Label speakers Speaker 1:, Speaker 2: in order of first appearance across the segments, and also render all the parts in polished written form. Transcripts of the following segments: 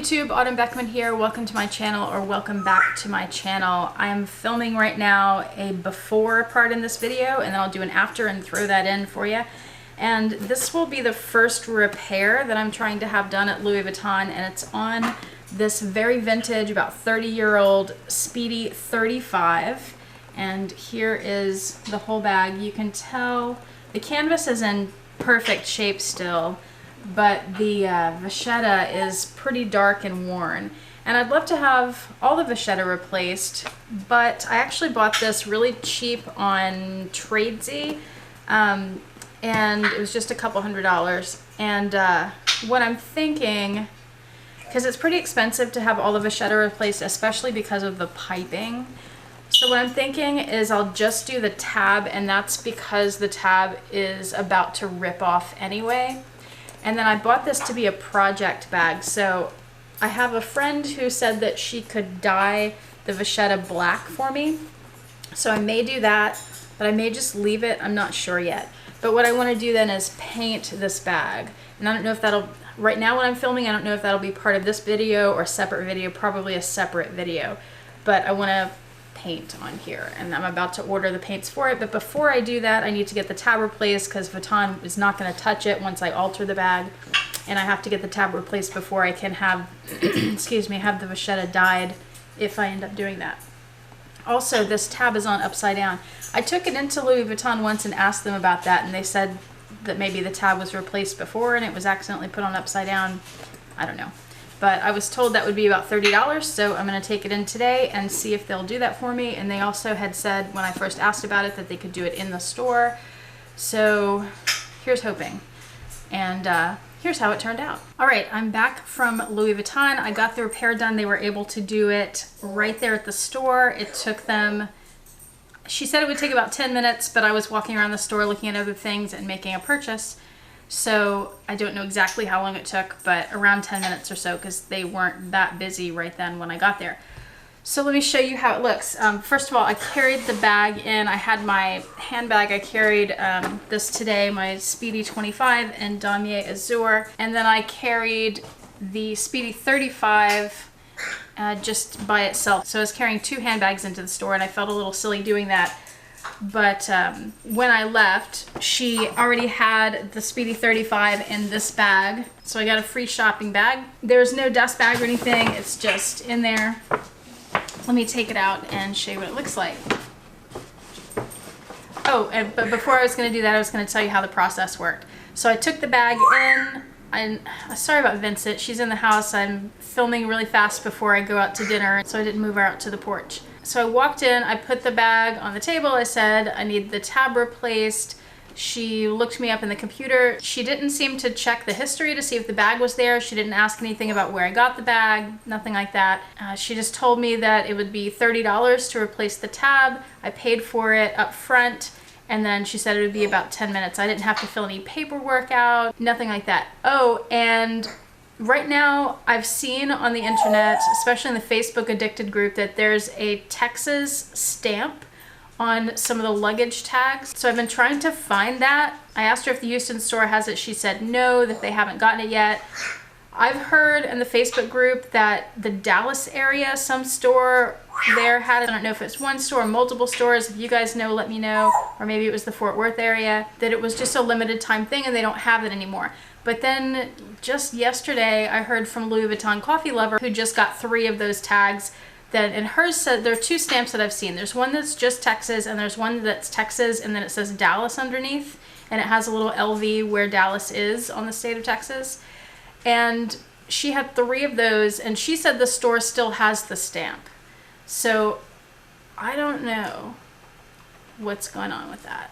Speaker 1: YouTube, Autumn Beckman here. Welcome to my channel, or welcome back to my channel. I'm filming right now a before part in this video, and then I'll do an after and throw that in for you. And this will be the first repair that I'm trying to have done at Louis Vuitton, and it's on this very vintage, about 30-year-old Speedy 35. And here is the whole bag. You can tell the canvas is in perfect shape still, but the vachetta is pretty dark and worn. And I'd love to have all the vachetta replaced, but I actually bought this really cheap on Tradesy, and it was just a couple $100. And what I'm thinking, because it's pretty expensive to have all the vachetta replaced, especially because of the piping. So what I'm thinking is I'll just do the tab, and that's because the tab is about to rip off anyway. And then I bought this to be a project bag. So I have a friend who said that she could dye the vachetta black for me. So I may do that, but I may just leave it. I'm not sure yet. But what I want to do then is paint this bag. And I don't know if that'll, right now when I'm filming, I don't know if that'll be part of this video or a separate video, probably a separate video. But I want to paint on here, and I'm about to order the paints for it. But before I do that, I need to get the tab replaced because Vuitton is not going to touch it once I alter the bag, and I have to get the tab replaced before I can have excuse me, have the vachetta dyed if I end up doing that. Also, this tab is on upside down. I took it into Louis Vuitton once and asked them about that, and they said that maybe the tab was replaced before and it was accidentally put on upside down. I don't know. But I was told that would be about $30, so I'm going to take it in today and see if they'll do that for me. And they also had said when I first asked about it that they could do it in the store. So here's hoping. And here's how it turned out. All right, I'm back from Louis Vuitton. I got the repair done. They were able to do it right there at the store. It took them, she said it would take about 10 minutes, but I was walking around the store looking at other things and making a purchase. So I don't know exactly how long it took, but around 10 minutes or so, because they weren't that busy right then when I got there. So let me show you how it looks. First of all, I carried the bag in. I had my handbag. I carried this today, my Speedy 25 and Damier Azur. And then I carried the Speedy 35 just by itself. So I was carrying two handbags into the store, and I felt a little silly doing that. But when I left, she already had the Speedy 35 in this bag. So I got a free shopping bag. There's no dust bag or anything. It's just in there. Let me take it out and show you what it looks like. Oh, but before I was going to do that, I was going to tell you how the process worked. So I took the bag in. I'm sorry about Vincent. She's in the house. I'm filming really fast before I go out to dinner, so I didn't move her out to the porch. So I walked in, I put the bag on the table, I said, I need the tab replaced. She looked me up in the computer. She didn't seem to check the history to see if the bag was there. She didn't ask anything about where I got the bag, nothing like that. She just told me that it would be $30 to replace the tab. I paid for it up front, and then she said it would be about 10 minutes. I didn't have to fill any paperwork out, nothing like that. Oh, and right now, I've seen on the internet, especially in the Facebook Addicted group, that there's a Texas stamp on some of the luggage tags. So I've been trying to find that. I asked her if the Houston store has it. She said no, that they haven't gotten it yet. I've heard in the Facebook group that the Dallas area, some store there had it. I don't know if it's one store or multiple stores. If you guys know, let me know. Or maybe it was the Fort Worth area, that it was just a limited time thing and they don't have it anymore. But then just yesterday, I heard from LouisVuittonCoffeeLver, who just got 3 of those tags. That, and hers said, there are 2 stamps that I've seen. There's one that's just Texas, and there's one that's Texas, and then it says Dallas underneath, and it has a little LV where Dallas is on the state of Texas. And she had 3 of those, and she said the store still has the stamp. So I don't know what's going on with that.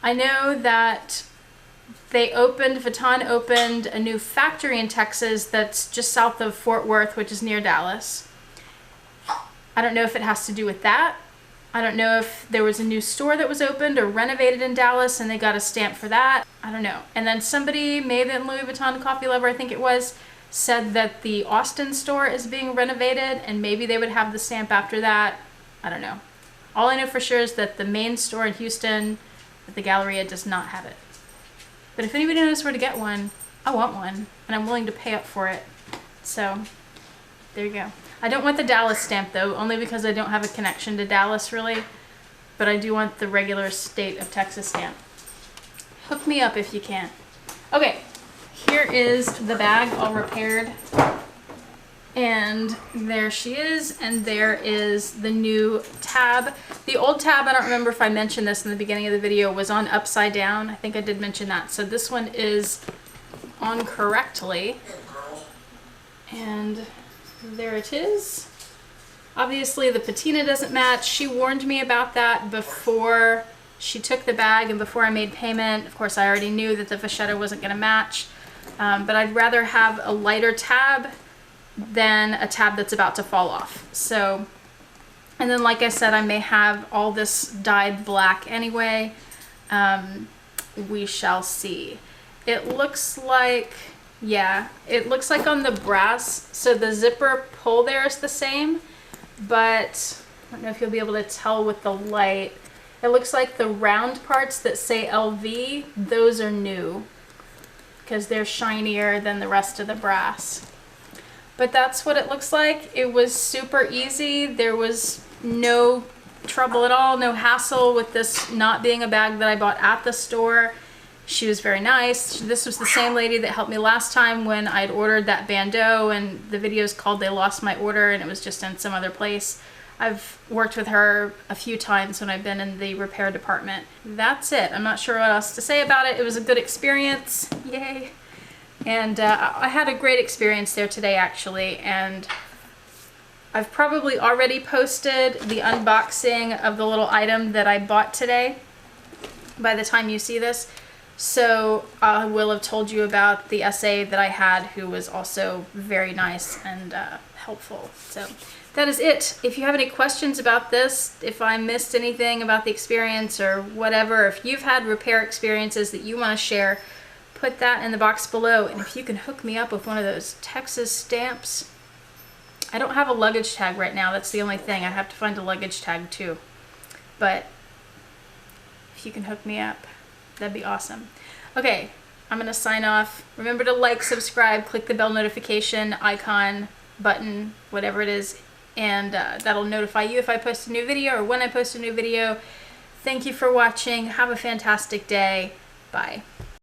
Speaker 1: I know that Vuitton opened a new factory in Texas that's just south of Fort Worth, which is near Dallas. I don't know if it has to do with that. I don't know if there was a new store that was opened or renovated in Dallas and they got a stamp for that. I don't know. And then somebody, maybe in LouisVuittonCoffeeLver, I think it was, said that the Austin store is being renovated and maybe they would have the stamp after that. I don't know. All I know for sure is that the main store in Houston at the Galleria does not have it. But if anybody knows where to get one, I want one and I'm willing to pay up for it. So There you go. I don't want the Dallas stamp though, only because I don't have a connection to Dallas really, but I do want the regular state of Texas stamp. Hook me up if you can. Okay, here is the bag all repaired. And there she is, and there is the new tab. The old tab, I don't remember if I mentioned this in the beginning of the video, was on upside down. I think I did mention that. So this one is on correctly. And there it is. Obviously the patina doesn't match. She warned me about that before she took the bag and before I made payment. Of course, I already knew that the vachetta wasn't going to match. But I'd rather have a lighter tab than a tab that's about to fall off. So, and then like I said, I may have all this dyed black anyway. We shall see. It looks like, yeah, it looks like on the brass, so the zipper pull there is the same, but I don't know if you'll be able to tell with the light. It looks like the round parts that say LV, those are new because they're shinier than the rest of the brass. But that's what it looks like. It was super easy. There was no trouble at all, no hassle with this not being a bag that I bought at the store. She was very nice. This was the same lady that helped me last time when I'd ordered that bandeau, and the video's called They Lost My Order, and it was just in some other place. I've worked with her a few times when I've been in the repair department. That's it. I'm not sure what else to say about it. It was a good experience. Yay. And I had a great experience there today, actually, and I've probably already posted the unboxing of the little item that I bought today by the time you see this. So I will have told you about the SA that I had, who was also very nice and helpful. So that is it. If you have any questions about this, if I missed anything about the experience or whatever, if you've had repair experiences that you want to share, put that in the box below. And if you can hook me up with one of those Texas stamps. I don't have a luggage tag right now. That's the only thing. I'd have to find a luggage tag too. But if you can hook me up, that'd be awesome. Okay, I'm going to sign off. Remember to like, subscribe, click the bell notification icon, button, whatever it is, and that'll notify you if I post a new video or when I post a new video. Thank you for watching. Have a fantastic day. Bye.